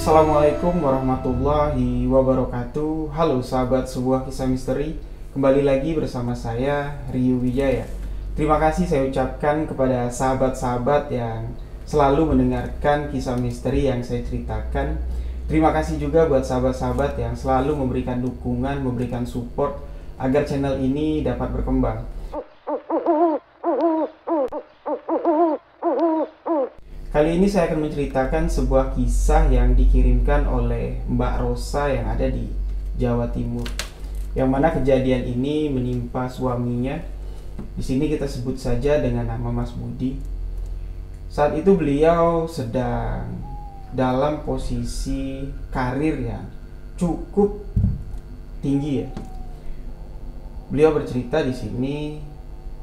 Assalamualaikum warahmatullahi wabarakatuh. Halo sahabat sebuah kisah misteri. Kembali lagi bersama saya Rio Wijaya. Terima kasih saya ucapkan kepada sahabat-sahabat yang selalu mendengarkan kisah misteri yang saya ceritakan. Terima kasih juga buat sahabat-sahabat yang selalu memberikan dukungan, memberikan support agar channel ini dapat berkembang. Kali ini saya akan menceritakan sebuah kisah yang dikirimkan oleh Mbak Rosa yang ada di Jawa Timur. Yang mana kejadian ini menimpa suaminya. Di sini kita sebut saja dengan nama Mas Budi. Saat itu beliau sedang dalam posisi karir yang cukup tinggi ya. Beliau bercerita di sini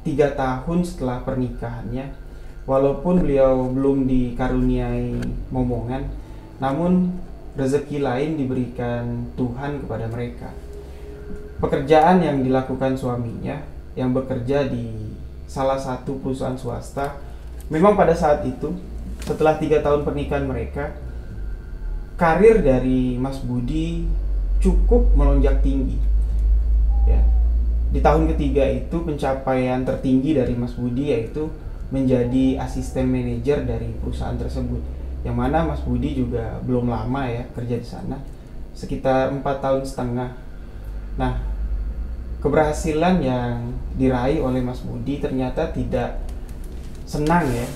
3 tahun setelah pernikahannya. Walaupun beliau belum dikaruniai momongan, namun rezeki lain diberikan Tuhan kepada mereka. Pekerjaan yang dilakukan suaminya, yang bekerja di salah satu perusahaan swasta, memang pada saat itu, setelah 3 tahun pernikahan mereka, karir dari Mas Budi cukup melonjak tinggi. Ya. Di tahun ketiga itu pencapaian tertinggi dari Mas Budi yaitu menjadi asisten manajer dari perusahaan tersebut, yang mana Mas Budi juga belum lama ya kerja di sana, sekitar 4 tahun setengah. Nah, keberhasilan yang diraih oleh Mas Budi ternyata tidak senang ya.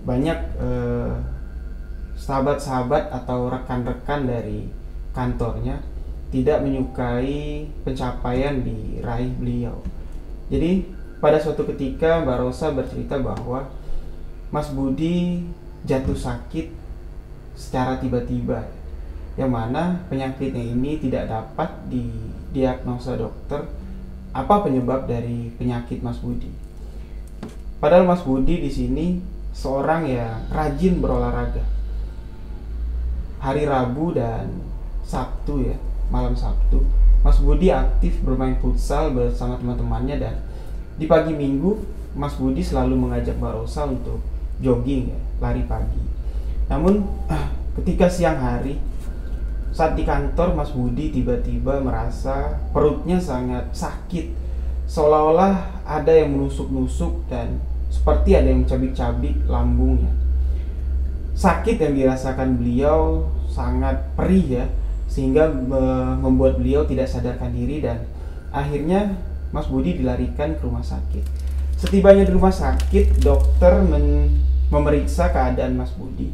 Banyak sahabat-sahabat atau rekan-rekan dari kantornya tidak menyukai pencapaian diraih beliau. Jadi pada suatu ketika Mbak Rosa bercerita bahwa Mas Budi jatuh sakit secara tiba-tiba, yang mana penyakitnya ini tidak dapat didiagnosa dokter apa penyebab dari penyakit Mas Budi. Padahal Mas Budi di sini seorang yang rajin berolahraga. Hari Rabu dan Sabtu ya, malam Sabtu, Mas Budi aktif bermain futsal bersama teman-temannya, dan di pagi minggu Mas Budi selalu mengajak Mbak Rosa untuk jogging ya, lari pagi. Namun ketika siang hari saat di kantor, Mas Budi tiba-tiba merasa perutnya sangat sakit, seolah-olah ada yang menusuk-nusuk dan seperti ada yang mencabik-cabik lambungnya. Sakit yang dirasakan beliau sangat perih ya, sehingga membuat beliau tidak sadarkan diri, dan akhirnya Mas Budi dilarikan ke rumah sakit. Setibanya di rumah sakit, dokter memeriksa keadaan Mas Budi.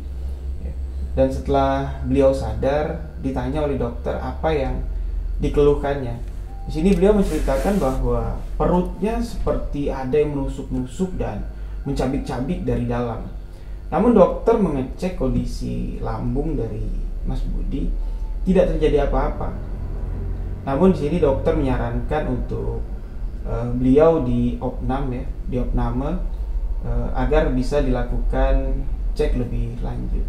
Dan setelah beliau sadar, ditanya oleh dokter apa yang dikeluhkannya. Di sini beliau menceritakan bahwa perutnya seperti ada yang menusuk-nusuk dan mencabik-cabik dari dalam. Namun dokter mengecek kondisi lambung dari Mas Budi, tidak terjadi apa-apa. Namun di sini dokter menyarankan untuk beliau diopnam ya, diopname agar bisa dilakukan cek lebih lanjut.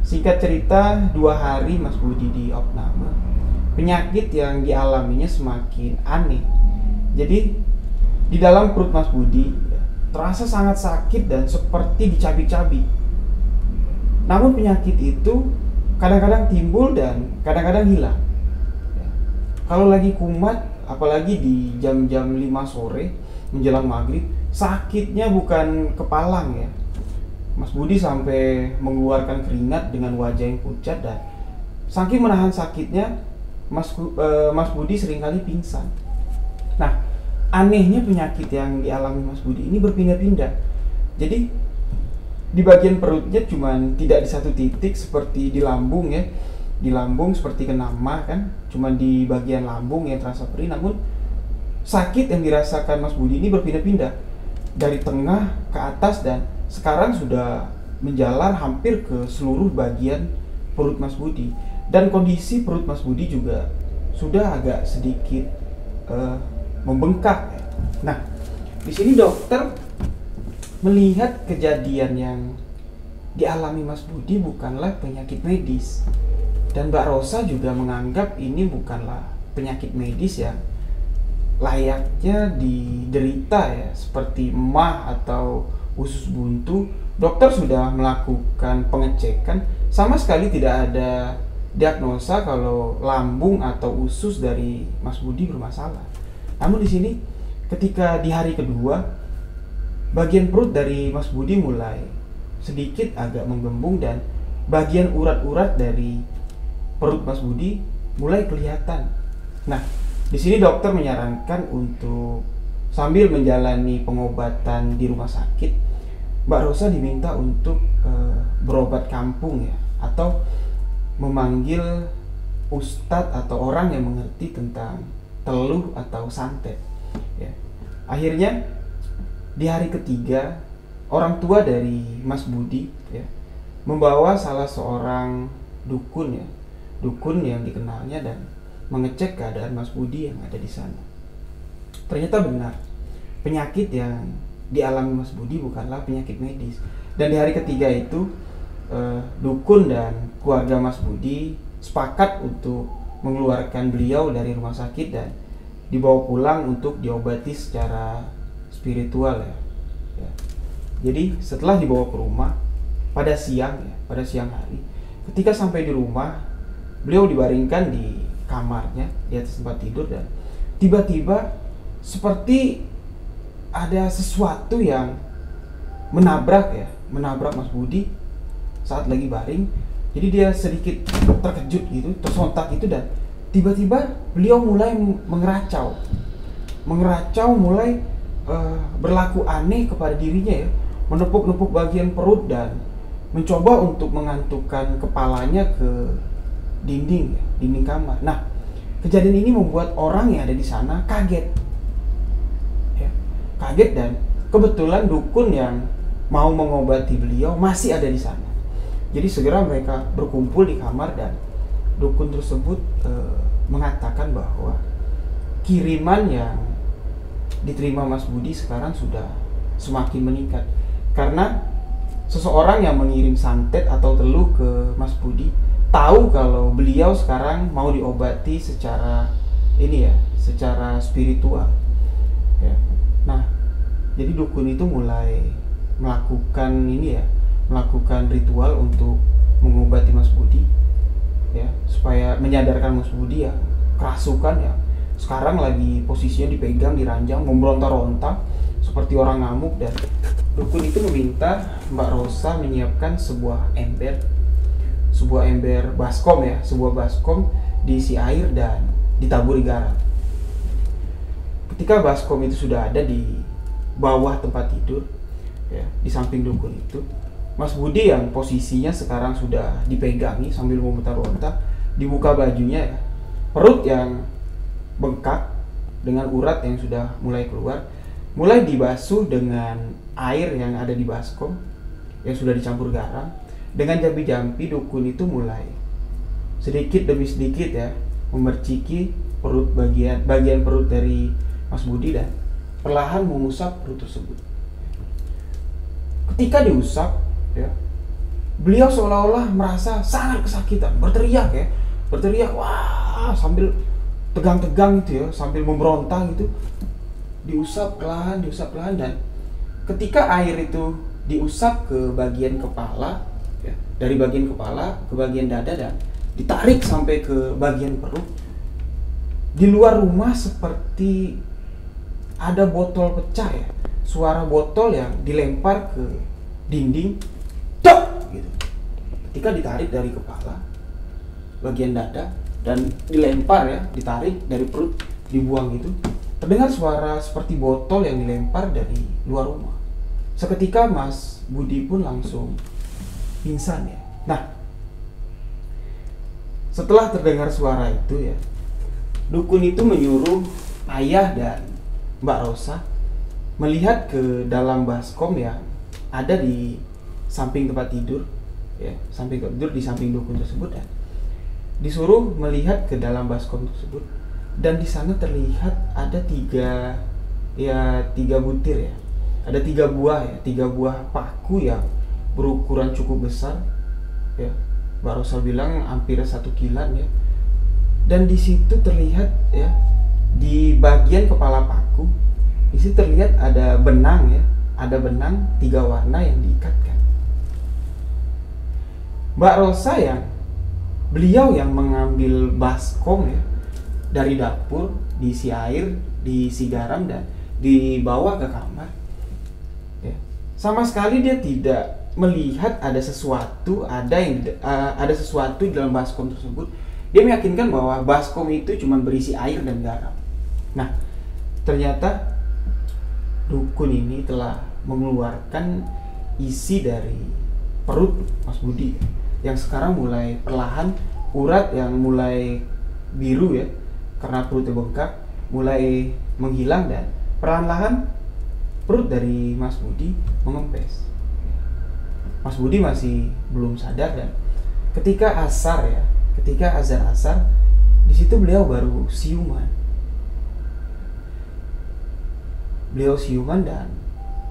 Singkat cerita, 2 hari Mas Budi diopname. Penyakit yang dialaminya semakin aneh. Jadi di dalam perut Mas Budi ya, terasa sangat sakit dan seperti dicabik-cabik. Namun penyakit itu kadang-kadang timbul dan kadang-kadang hilang. Ya. Kalau lagi kumat, apalagi di jam-jam 5 sore menjelang maghrib, sakitnya bukan kepalang ya. Mas Budi sampai mengeluarkan keringat dengan wajah yang pucat, dan saking menahan sakitnya Mas Budi seringkali pingsan. Nah, anehnya penyakit yang dialami Mas Budi ini berpindah-pindah. Jadi di bagian perutnya cuman tidak di satu titik seperti di lambung ya. Di lambung seperti kena mah kan, cuma di bagian lambung yang terasa perih. Namun sakit yang dirasakan Mas Budi ini berpindah-pindah dari tengah ke atas, dan sekarang sudah menjalar hampir ke seluruh bagian perut Mas Budi. Dan kondisi perut Mas Budi juga sudah agak sedikit membengkak. Nah, di sini dokter melihat kejadian yang dialami Mas Budi bukanlah penyakit medis. Dan Mbak Rosa juga menganggap ini bukanlah penyakit medis yang layaknya diderita ya, seperti emah atau usus buntu. Dokter sudah melakukan pengecekan, sama sekali tidak ada diagnosa kalau lambung atau usus dari Mas Budi bermasalah. Namun di sini ketika di hari kedua, bagian perut dari Mas Budi mulai sedikit agak menggembung dan bagian urat-urat dari perut Mas Budi mulai kelihatan. Nah, di sini dokter menyarankan untuk sambil menjalani pengobatan di rumah sakit, Mbak Rosa diminta untuk berobat kampung ya, atau memanggil ustadz atau orang yang mengerti tentang teluh atau santet ya. Akhirnya di hari ketiga, orang tua dari Mas Budi ya membawa salah seorang dukun ya, dukun yang dikenalnya, dan mengecek keadaan Mas Budi yang ada di sana. Ternyata benar, penyakit yang dialami Mas Budi bukanlah penyakit medis. Dan di hari ketiga itu dukun dan keluarga Mas Budi sepakat untuk mengeluarkan beliau dari rumah sakit dan dibawa pulang untuk diobati secara spiritual ya. Jadi setelah dibawa ke rumah pada siang hari, ketika sampai di rumah, beliau dibaringkan di kamarnya di atas tempat tidur, dan tiba-tiba seperti ada sesuatu yang menabrak Mas Budi saat lagi baring. Jadi dia sedikit terkejut gitu, tersontak gitu, dan tiba-tiba beliau mulai mengeracau, mulai berlaku aneh kepada dirinya ya, menepuk-nepuk bagian perut dan mencoba untuk mengantukkan kepalanya ke dinding kamar. Nah, kejadian ini membuat orang yang ada di sana kaget. Dan kebetulan dukun yang mau mengobati beliau masih ada di sana. Jadi segera mereka berkumpul di kamar, dan dukun tersebut mengatakan bahwa kiriman yang diterima Mas Budi sekarang sudah semakin meningkat, karena seseorang yang mengirim santet atau teluh ke Mas Budi tahu kalau beliau sekarang mau diobati secara secara spiritual ya. Nah, jadi dukun itu mulai melakukan ritual untuk mengobati Mas Budi ya, supaya menyadarkan Mas Budi ya kerasukan ya, sekarang lagi posisinya dipegang, diranjang, memberonta-ronta seperti orang ngamuk. Dan dukun itu meminta Mbak Rosa menyiapkan sebuah ember baskom diisi air dan ditaburi garam. Ketika baskom itu sudah ada di bawah tempat tidur ya, di samping dukun itu, Mas Budi yang posisinya sekarang sudah dipegangi sambil memutar-otak, dibuka bajunya ya, perut yang bengkak dengan urat yang sudah mulai keluar, mulai dibasuh dengan air yang ada di baskom yang sudah dicampur garam. Dengan jampi-jampi dukun itu mulai sedikit demi sedikit ya memerciki perut bagian perut dari Mas Budi dan perlahan mengusap perut tersebut. Ketika diusap ya, beliau seolah-olah merasa sangat kesakitan, berteriak wah, sambil tegang-tegang gitu ya, sambil memberontak gitu. Diusap pelan, dan ketika air itu diusap ke bagian kepala ya, dari bagian kepala ke bagian dada dan ditarik sampai ke bagian perut, di luar rumah seperti ada botol pecah ya, suara botol yang dilempar ke dinding, tok gitu. Ketika ditarik dari kepala, bagian dada, dan dilempar ya, ditarik dari perut, dibuang gitu, terdengar suara seperti botol yang dilempar dari luar rumah. Seketika Mas Budi pun langsung pingsan ya. Nah, setelah terdengar suara itu ya, dukun itu menyuruh ayah dan Mbak Rosa melihat ke dalam baskom yang ada di samping tempat tidur ya, di samping dukun tersebut, dan disuruh melihat ke dalam baskom tersebut. Dan di sana terlihat ada tiga butir ya, ada tiga buah paku yang berukuran cukup besar ya, Mbak Rosa bilang hampir 1 kilan ya. Dan di situ terlihat ya, di bagian kepala paku di situ terlihat ada benang ya, ada benang 3 warna yang diikatkan. Mbak Rosa beliau yang mengambil baskom ya dari dapur, diisi air, diisi garam dan dibawa ke kamar. Ya. Sama sekali dia tidak melihat ada sesuatu, ada sesuatu di dalam baskom tersebut. Dia meyakinkan bahwa baskom itu cuma berisi air dan garam. Nah, ternyata dukun ini telah mengeluarkan isi dari perut Mas Budi yang sekarang mulai perlahan urat yang mulai biru ya karena perutnya bengkak mulai menghilang dan perlahan-lahan perut dari Mas Budi mengempes. Mas Budi masih belum sadar dan ketika azan asar di situ beliau baru siuman. Beliau siuman dan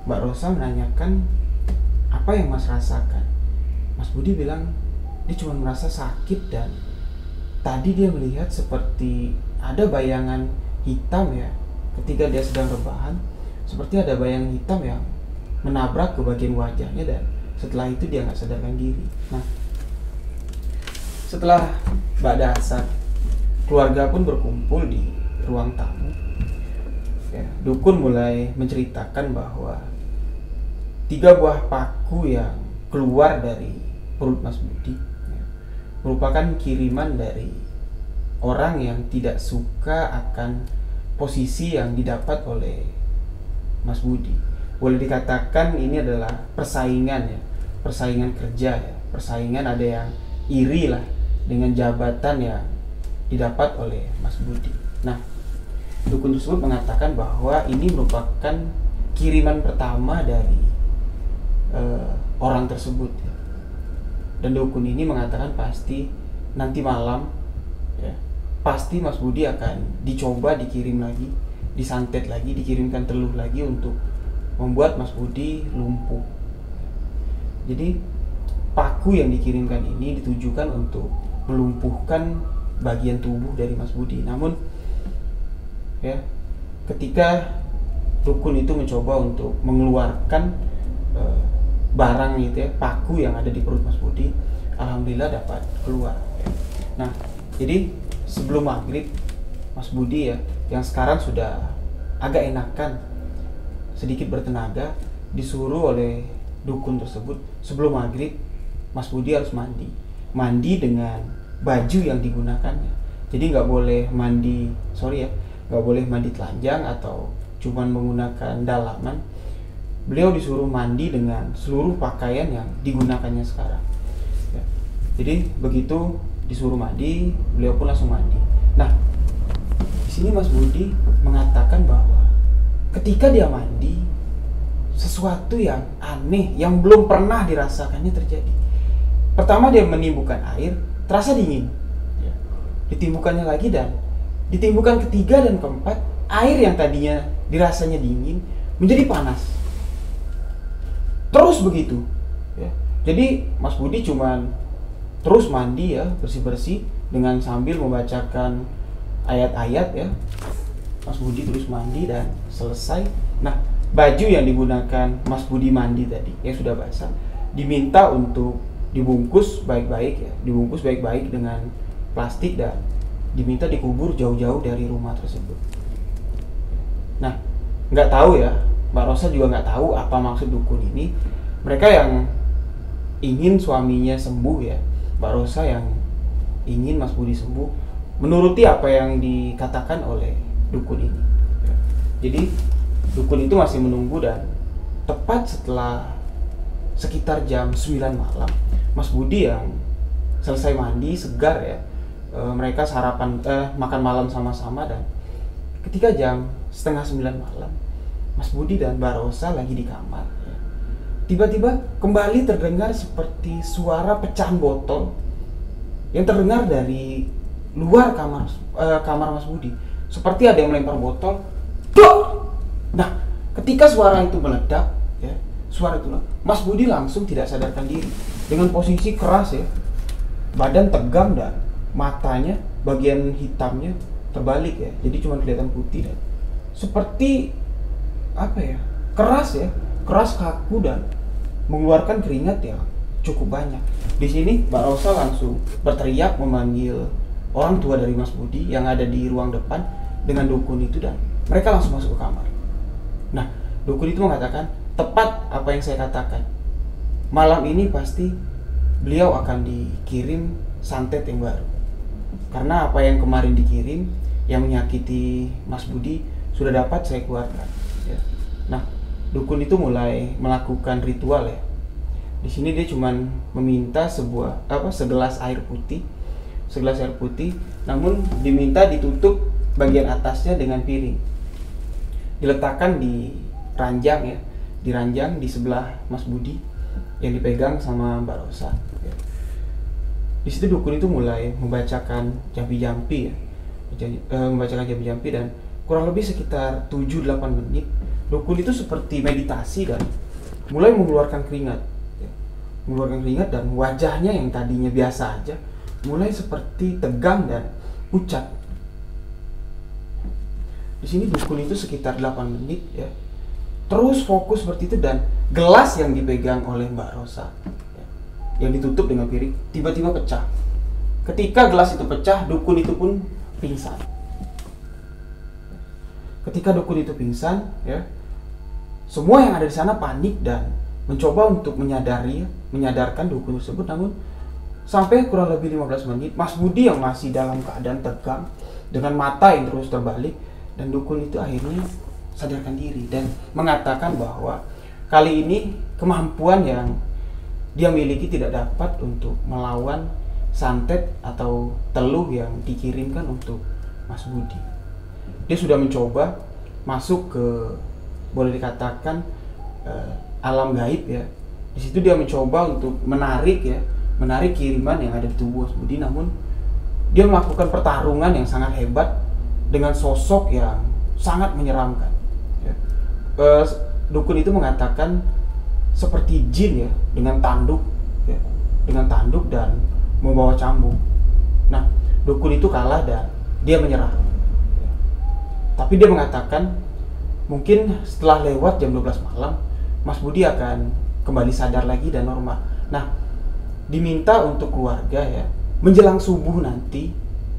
Mbak Rosa menanyakan apa yang Mas rasakan. Mas Budi bilang dia cuma merasa sakit dan tadi dia melihat seperti ada bayangan hitam ya ketika dia sedang rebahan, seperti ada bayangan hitam yang menabrak ke bagian wajahnya dan setelah itu dia nggak sadarkan diri. Nah, setelah ba'da asar keluarga pun berkumpul di ruang tamu. Ya, dukun mulai menceritakan bahwa 3 buah paku yang keluar dari perut Mas Budi ya, merupakan kiriman dari orang yang tidak suka akan posisi yang didapat oleh Mas Budi. Boleh dikatakan ini adalah persaingan ya, persaingan kerja ya, persaingan ada yang iri lah dengan jabatan yang didapat oleh Mas Budi. Nah, dukun tersebut mengatakan bahwa ini merupakan kiriman pertama dari orang tersebut ya. Dan dukun ini mengatakan pasti nanti malam ya, pasti Mas Budi akan dicoba dikirim lagi, disantet lagi, dikirimkan teluh lagi untuk membuat Mas Budi lumpuh. Jadi paku yang dikirimkan ini ditujukan untuk melumpuhkan bagian tubuh dari Mas Budi. Namun ya, ketika dukun itu mencoba untuk mengeluarkan barang itu ya, paku yang ada di perut Mas Budi, alhamdulillah dapat keluar ya. Nah, jadi sebelum maghrib Mas Budi ya, yang sekarang sudah agak enakan, sedikit bertenaga, disuruh oleh dukun tersebut sebelum maghrib Mas Budi harus mandi dengan baju yang digunakannya. Jadi nggak boleh nggak boleh mandi telanjang atau cuman menggunakan dalaman. Beliau disuruh mandi dengan seluruh pakaian yang digunakannya sekarang ya. Jadi begitu disuruh mandi, beliau pun langsung mandi. Nah, di sini Mas Budi mengatakan bahwa ketika dia mandi, sesuatu yang aneh yang belum pernah dirasakannya terjadi. Pertama dia menimbulkan air, terasa dingin ya. Ditimbulkannya lagi dan ditimbulkan ketiga dan keempat, air yang tadinya dirasanya dingin menjadi panas. Terus begitu ya. Jadi Mas Budi cuman terus mandi ya, bersih-bersih dengan sambil membacakan ayat-ayat ya. Mas Budi terus mandi dan selesai. Nah, baju yang digunakan Mas Budi mandi tadi yang sudah basah diminta untuk dibungkus baik-baik ya, dibungkus baik-baik dengan plastik dan diminta dikubur jauh-jauh dari rumah tersebut. Nah, nggak tahu ya, Mbak Rosa juga nggak tahu apa maksud dukun ini. Mereka yang ingin suaminya sembuh ya, Mbak Rosa yang ingin Mas Budi sembuh, menuruti apa yang dikatakan oleh dukun ini. Jadi dukun itu masih menunggu dan tepat setelah sekitar jam 9 malam, Mas Budi yang selesai mandi segar ya, mereka makan malam sama-sama dan ketika jam setengah 9 malam, Mas Budi dan Mbak Rosa lagi di kamar ya. Tiba-tiba kembali terdengar seperti suara pecahan botol yang terdengar dari luar kamar Mas Budi, seperti ada yang melempar botol. Nah, ketika suara itu meledak ya, Mas Budi langsung tidak sadarkan diri dengan posisi keras ya, badan tegang dan matanya bagian hitamnya terbalik ya, jadi cuma kelihatan putih dan seperti apa ya, keras ya, keras, kaku, dan mengeluarkan keringat yang cukup banyak. Di sini Mbak Rosa langsung berteriak memanggil orang tua dari Mas Budi yang ada di ruang depan dengan dukun itu, dan mereka langsung masuk ke kamar. Nah, dukun itu mengatakan, tepat apa yang saya katakan. Malam ini pasti beliau akan dikirim santet yang baru. Karena apa yang kemarin dikirim yang menyakiti Mas Budi sudah dapat saya keluarkan. Ya. Nah, dukun itu mulai melakukan ritual ya. Di sini dia cuman meminta segelas air putih, namun diminta ditutup bagian atasnya dengan piring. Diletakkan di ranjang di sebelah Mas Budi yang dipegang sama Mbak Rosa. Ya. Di situ dukun itu mulai membacakan jampi-jampi dan kurang lebih sekitar 7-8 menit dukun itu seperti meditasi dan mulai mengeluarkan keringat. Dan wajahnya yang tadinya biasa aja mulai seperti tegang dan pucat. Di sini dukun itu sekitar 8 menit ya. Terus fokus seperti itu, dan gelas yang dipegang oleh Mbak Rosa ya, yang ditutup dengan piring tiba-tiba pecah. Ketika gelas itu pecah, dukun itu pun pingsan. Ketika dukun itu pingsan ya, semua yang ada di sana panik dan mencoba untuk menyadarkan dukun tersebut, namun sampai kurang lebih 15 menit Mas Budi yang masih dalam keadaan tegang dengan mata yang terus terbalik, dan dukun itu akhirnya sadarkan diri dan mengatakan bahwa kali ini kemampuan yang dia miliki tidak dapat untuk melawan santet atau teluh yang dikirimkan untuk Mas Budi. Dia sudah mencoba masuk ke, boleh dikatakan alam gaib ya. Di situ dia mencoba untuk menarik kiriman yang ada di tubuh Mas Budi, namun dia melakukan pertarungan yang sangat hebat dengan sosok yang sangat menyeramkan. Ya. Dukun itu mengatakan seperti jin ya, dengan tanduk dan membawa cambuk. Nah, dukun itu kalah dan dia menyerah. Ya. Tapi dia mengatakan mungkin setelah lewat jam 12 malam Mas Budi akan kembali sadar lagi dan normal. Nah, diminta untuk keluarga ya, menjelang subuh nanti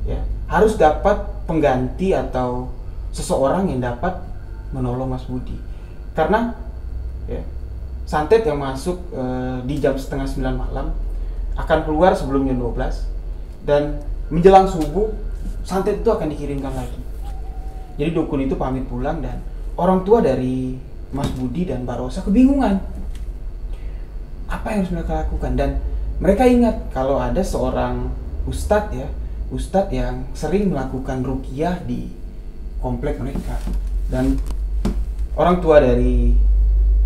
ya, harus dapat pengganti atau seseorang yang dapat menolong Mas Budi. Karena ya, santet yang masuk di jam setengah 9 malam akan keluar sebelum jam 12, dan menjelang subuh santet itu akan dikirimkan lagi. Jadi dukun itu pamit pulang, dan orang tua dari Mas Budi dan Mbak Rosa kebingungan apa yang harus mereka lakukan. Dan mereka ingat kalau ada seorang ustadz yang sering melakukan ruqyah di komplek mereka. Dan orang tua dari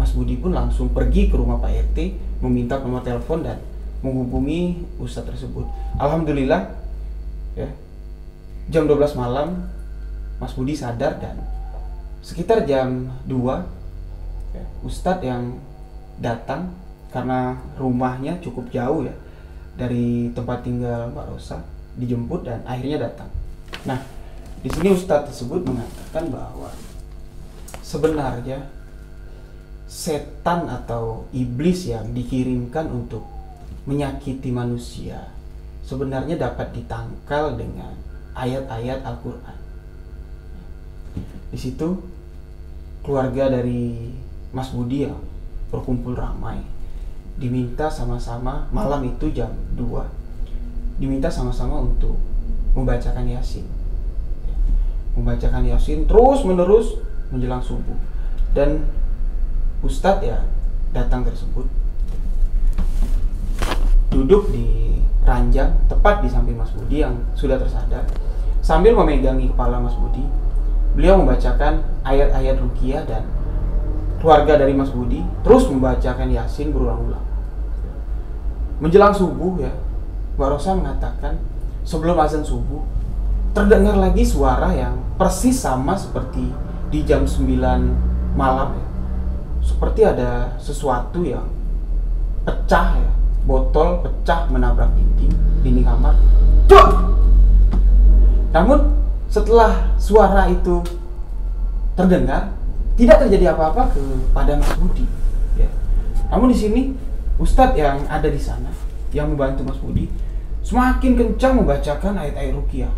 Mas Budi pun langsung pergi ke rumah Pak RT, meminta nomor telepon dan menghubungi ustadz tersebut. Alhamdulillah ya, jam 12 malam Mas Budi sadar, dan sekitar jam 2 ya, ustadz yang datang karena rumahnya cukup jauh ya dari tempat tinggal Mbak Rosa, dijemput dan akhirnya datang. Nah, di sini ustadz tersebut mengatakan bahwa sebenarnya setan atau iblis yang dikirimkan untuk menyakiti manusia sebenarnya dapat ditangkal dengan ayat-ayat Al-Quran. Di situ keluarga dari Mas Budi yang berkumpul ramai diminta sama-sama malam itu jam 2 diminta sama-sama untuk membacakan Yasin. Membacakan Yasin terus menerus menjelang subuh. Dan ustadz ya datang tersebut duduk di ranjang tepat di samping Mas Budi yang sudah tersadar. Sambil memegangi kepala Mas Budi, beliau membacakan ayat-ayat ruqyah, dan keluarga dari Mas Budi terus membacakan Yasin berulang-ulang. Menjelang subuh ya, Mbak Rosa mengatakan sebelum azan subuh terdengar lagi suara yang persis sama seperti di jam 9 malam ya. Seperti ada sesuatu yang pecah ya, botol pecah menabrak dinding kamar. Cuk! Namun setelah suara itu terdengar, tidak terjadi apa-apa kepada Mas Budi. Namun di sini Ustadz yang ada di sana yang membantu Mas Budi semakin kencang membacakan ayat-ayat ruqyah.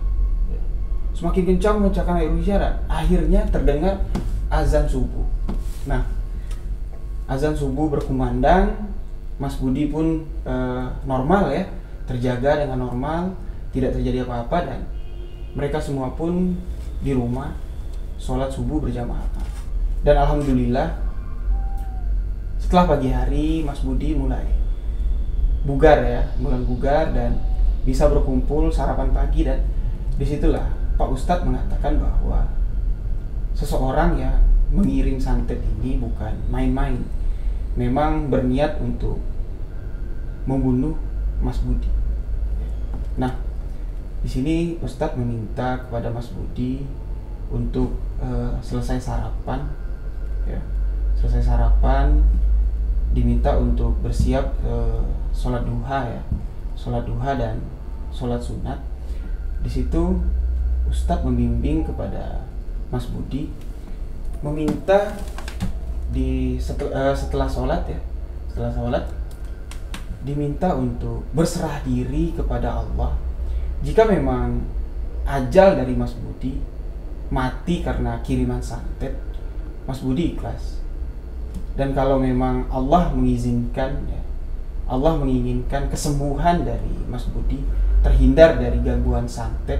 Semakin kencang membacakan ayat ruqyah dan akhirnya terdengar azan subuh. Nah, azan subuh berkumandang, Mas Budi pun normal ya, terjaga dengan normal, tidak terjadi apa-apa, dan mereka semua pun di rumah sholat subuh berjamaah. Dan alhamdulillah setelah pagi hari Mas Budi mulai bugar dan bisa berkumpul sarapan pagi, dan disitulah Pak Ustadz mengatakan bahwa seseorang yang mengirim santet ini bukan main-main, memang berniat untuk membunuh Mas Budi. Nah, di sini Ustadz meminta kepada Mas Budi untuk selesai sarapan, ya, selesai sarapan diminta untuk bersiap sholat duha ya, sholat duha dan sholat sunat. Di situ Ustadz membimbing kepada Mas Budi, meminta setelah sholat ya, setelah sholat diminta untuk berserah diri kepada Allah. Jika memang ajal dari Mas Budi mati karena kiriman santet, Mas Budi ikhlas. Dan kalau memang Allah mengizinkan ya, Allah menginginkan kesembuhan dari Mas Budi, terhindar dari gangguan santet,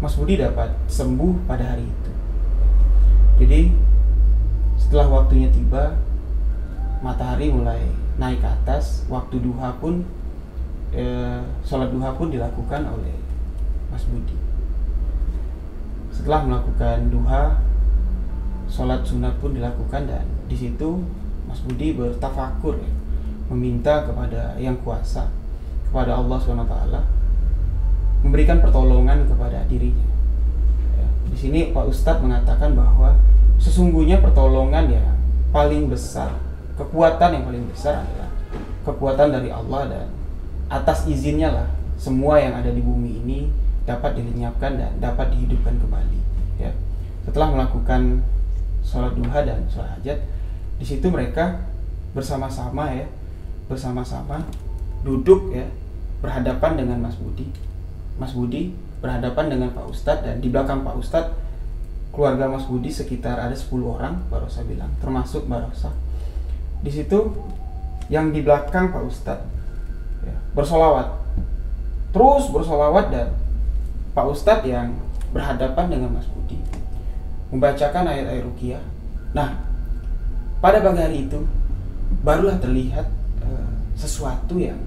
Mas Budi dapat sembuh pada hari itu. Jadi setelah waktunya tiba, matahari mulai naik ke atas, waktu duha pun sholat duha pun dilakukan oleh Mas Budi. Setelah melakukan duha, sholat sunat pun dilakukan, dan di situ Mas Budi bertafakur ya, meminta kepada Yang Kuasa, kepada Allah SWT, memberikan pertolongan kepada dirinya. Ya, di sini Pak Ustadz mengatakan bahwa sesungguhnya pertolongan yang paling besar, kekuatan yang paling besar adalah kekuatan dari Allah, dan atas izinnya lah semua yang ada di bumi ini dapat dilenyapkan dan dapat dihidupkan kembali. Ya, setelah melakukan sholat duha dan sholat hajat, di situ mereka bersama-sama duduk ya, berhadapan dengan Mas Budi. Mas Budi berhadapan dengan Pak Ustadz, dan di belakang Pak Ustadz keluarga Mas Budi sekitar ada 10 orang, Mbak Rosa bilang, termasuk Mbak Rosa. Di situ yang di belakang Pak Ustadz ya, terus bersolawat, dan Pak Ustadz yang berhadapan dengan Mas Budi membacakan ayat-ayat ruqyah. Nah, pada pagi hari itu barulah terlihat sesuatu yang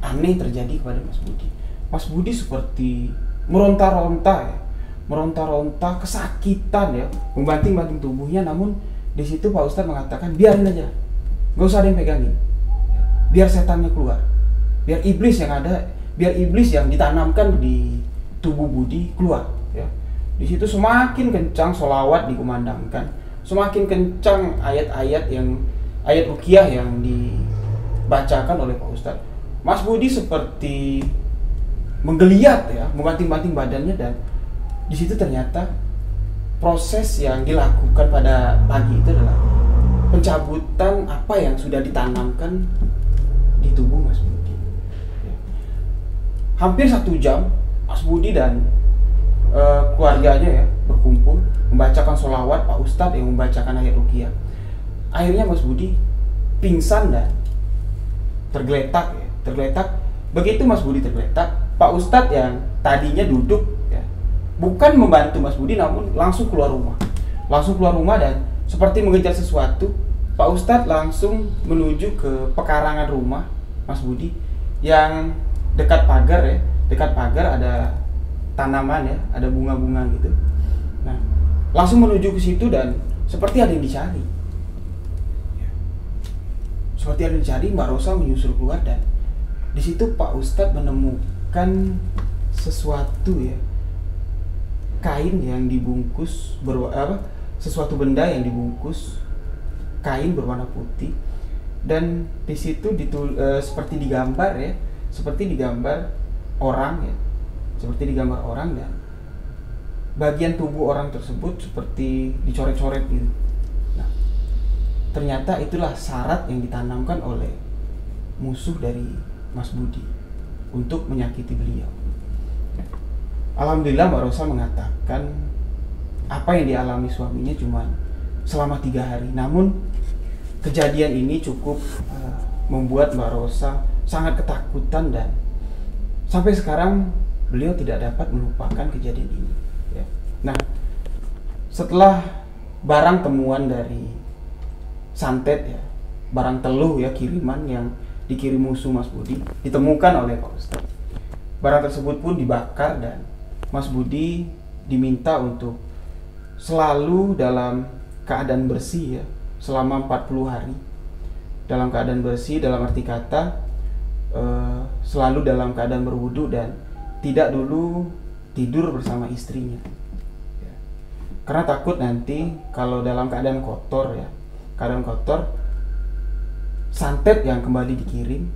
aneh terjadi kepada Mas Budi. Mas Budi seperti meronta-ronta kesakitan ya, membanting-banting tubuhnya. Namun di situ Pak Ustadz mengatakan, biarin aja, nggak usah ada yang pegangin, biar setannya keluar, biar iblis yang ditanamkan di tubuh Budi keluar ya. Di situ semakin kencang sholawat dikumandangkan, semakin kencang ayat ruqyah yang dibacakan oleh Pak Ustadz. Mas Budi seperti menggeliat ya, membanting-banting badannya, dan di situ ternyata proses yang dilakukan pada pagi itu adalah pencabutan apa yang sudah ditanamkan di tubuh Mas Budi. Ya. Hampir 1 jam Mas Budi dan keluarganya ya berkumpul membacakan sholawat, Pak Ustadz yang membacakan ayat ruqyah. Akhirnya Mas Budi pingsan dan tergeletak. Begitu Mas Budi tergeletak, Pak Ustadz yang tadinya duduk ya, bukan membantu Mas Budi, namun langsung keluar rumah dan seperti mengejar sesuatu. Pak Ustadz langsung menuju ke pekarangan rumah Mas Budi yang dekat pagar ada tanaman ya, ada bunga-bunga gitu. Nah, langsung menuju ke situ dan seperti ada yang dicari. Mbak Rosa menyusul keluar, dan di situ Pak Ustadz menemukan sesuatu ya, kain yang dibungkus sesuatu benda yang dibungkus kain berwarna putih, dan di situ seperti digambar orang, dan bagian tubuh orang tersebut seperti dicoret-coret gitu. Nah, ternyata itulah syarat yang ditanamkan oleh musuh dari Mas Budi untuk menyakiti beliau. Alhamdulillah Mbak Rosa mengatakan apa yang dialami suaminya cuma selama 3 hari. Namun kejadian ini cukup membuat Mbak Rosa sangat ketakutan dan sampai sekarang beliau tidak dapat melupakan kejadian ini. Ya. Nah, setelah barang temuan dari santet ya, barang teluh ya, kiriman yang dikirim musuh Mas Budi ditemukan oleh Pak Ustadz. Barang tersebut pun dibakar dan Mas Budi diminta untuk selalu dalam keadaan bersih ya, selama 40 hari. Dalam keadaan bersih dalam arti kata selalu dalam keadaan berwudu dan tidak dulu tidur bersama istrinya. Ya. Karena takut nanti kalau dalam keadaan kotor ya, keadaan kotor, santet yang kembali dikirim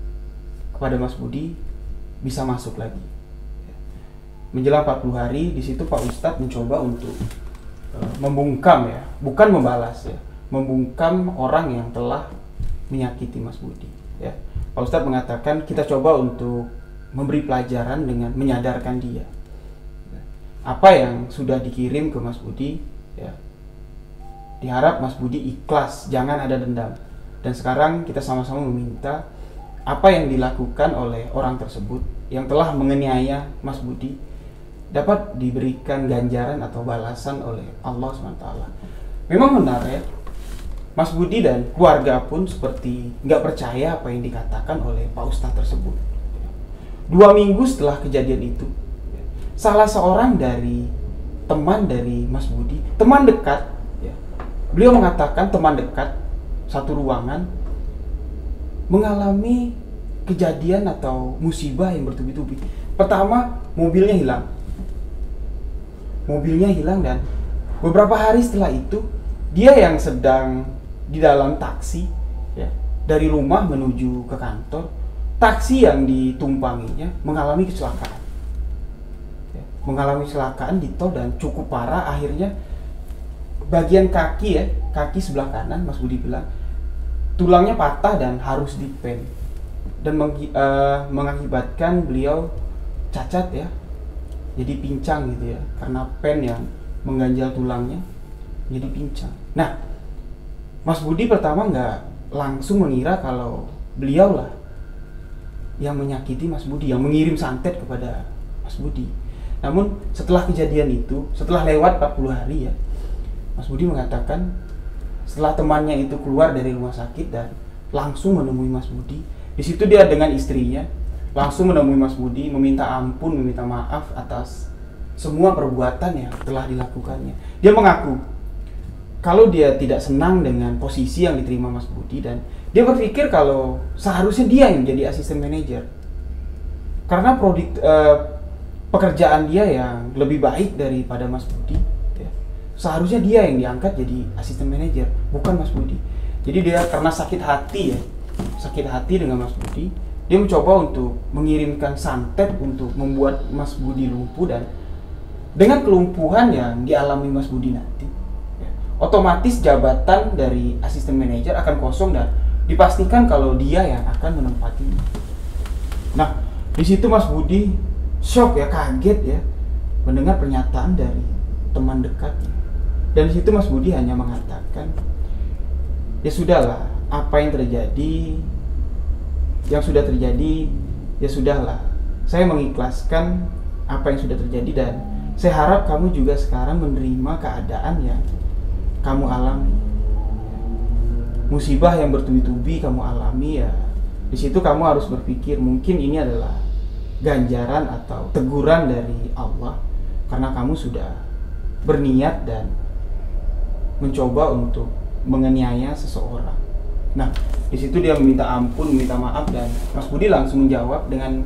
kepada Mas Budi bisa masuk lagi. Menjelang 40 hari, di situ Pak Ustadz mencoba untuk membungkam ya, bukan membalas ya, membungkam orang yang telah menyakiti Mas Budi. Ya. Pak Ustadz mengatakan kita coba untuk memberi pelajaran dengan menyadarkan dia. Apa yang sudah dikirim ke Mas Budi, ya, diharap Mas Budi ikhlas, jangan ada dendam. Dan sekarang kita sama-sama meminta apa yang dilakukan oleh orang tersebut yang telah menganiaya Mas Budi dapat diberikan ganjaran atau balasan oleh Allah SWT. Memang benar ya, Mas Budi dan keluarga pun seperti nggak percaya apa yang dikatakan oleh Pak Ustadz tersebut. 2 minggu setelah kejadian itu, salah seorang dari teman dari Mas Budi, teman dekat, ya, beliau mengatakan teman dekat satu ruangan mengalami kejadian atau musibah yang bertubi-tubi. Pertama, mobilnya hilang dan beberapa hari setelah itu dia yang sedang di dalam taksi ya, dari rumah menuju ke kantor, taksi yang ditumpanginya mengalami kecelakaan. Ya, mengalami kecelakaan di tol dan cukup parah. Akhirnya bagian kaki ya, kaki sebelah kanan Mas Budi bilang tulangnya patah dan harus dipen dan mengakibatkan beliau cacat ya, jadi pincang gitu ya, karena pen yang mengganjal tulangnya jadi pincang. Nah, Mas Budi pertama nggak langsung mengira kalau beliau lah yang menyakiti Mas Budi, yang mengirim santet kepada Mas Budi. Namun setelah kejadian itu, setelah lewat 40 hari ya, Mas Budi mengatakan setelah temannya itu keluar dari rumah sakit dan langsung menemui Mas Budi, di situ dia dengan istrinya langsung menemui Mas Budi, meminta ampun, meminta maaf atas semua perbuatan yang telah dilakukannya. Dia mengaku kalau dia tidak senang dengan posisi yang diterima Mas Budi dan dia berpikir kalau seharusnya dia yang menjadi asisten manajer karena pekerjaan dia yang lebih baik daripada Mas Budi ya. Seharusnya dia yang diangkat jadi asisten manajer, bukan Mas Budi. Jadi dia karena sakit hati dengan Mas Budi, dia mencoba untuk mengirimkan santet untuk membuat Mas Budi lumpuh dan dengan kelumpuhan yang dialami Mas Budi nanti otomatis jabatan dari asisten manajer akan kosong dan dipastikan kalau dia yang akan menempatinya. Nah, di situ Mas Budi shock ya, kaget ya mendengar pernyataan dari teman dekatnya. Dan di situ Mas Budi hanya mengatakan, ya sudahlah, apa yang terjadi, yang sudah terjadi, ya sudahlah. Saya mengikhlaskan apa yang sudah terjadi dan saya harap kamu juga sekarang menerima keadaan yang kamu alami. Musibah yang bertubi-tubi kamu alami ya. Di situ kamu harus berpikir mungkin ini adalah ganjaran atau teguran dari Allah karena kamu sudah berniat dan mencoba untuk menganiaya seseorang. Nah, di situ dia meminta ampun, meminta maaf dan Mas Budi langsung menjawab dengan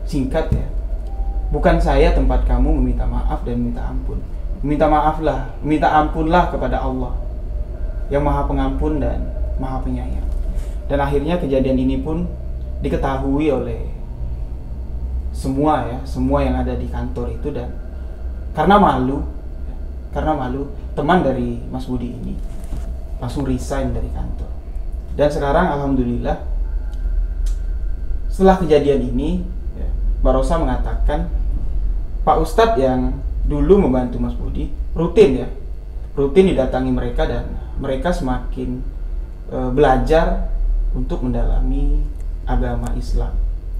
singkat ya. Bukan saya tempat kamu meminta maaf dan meminta ampun. Minta maaflah, minta ampunlah kepada Allah yang Maha Pengampun dan Maha Penyayang. Dan akhirnya kejadian ini pun diketahui oleh semua yang ada di kantor itu dan karena malu teman dari Mas Budi ini langsung resign dari kantor. Dan sekarang alhamdulillah setelah kejadian ini ya, Mbak Rosa mengatakan Pak Ustadz yang dulu membantu Mas Budi rutin didatangi mereka, dan mereka semakin belajar untuk mendalami agama Islam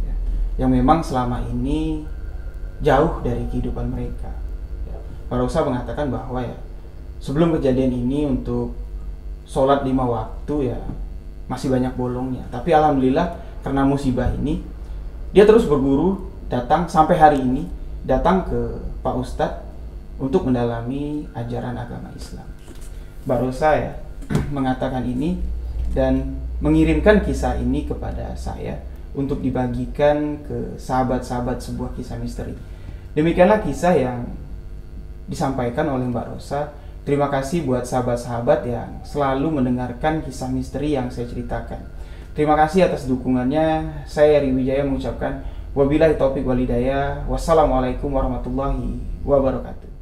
ya, yang memang selama ini jauh dari kehidupan mereka ya. Mbak Rosa mengatakan bahwa ya sebelum kejadian ini untuk sholat 5 waktu ya masih banyak bolongnya, tapi alhamdulillah karena musibah ini dia terus berguru, datang sampai hari ini datang ke Pak Ustadz untuk mendalami ajaran agama Islam. Mbak Rosa ya mengatakan ini dan mengirimkan kisah ini kepada saya untuk dibagikan ke sahabat-sahabat sebuah kisah misteri. Demikianlah kisah yang disampaikan oleh Mbak Rosa. Terima kasih buat sahabat-sahabat yang selalu mendengarkan kisah misteri yang saya ceritakan. Terima kasih atas dukungannya. Saya Eri Wijaya mengucapkan wabillahi taufiq wal hidayah. Wassalamualaikum warahmatullahi wabarakatuh.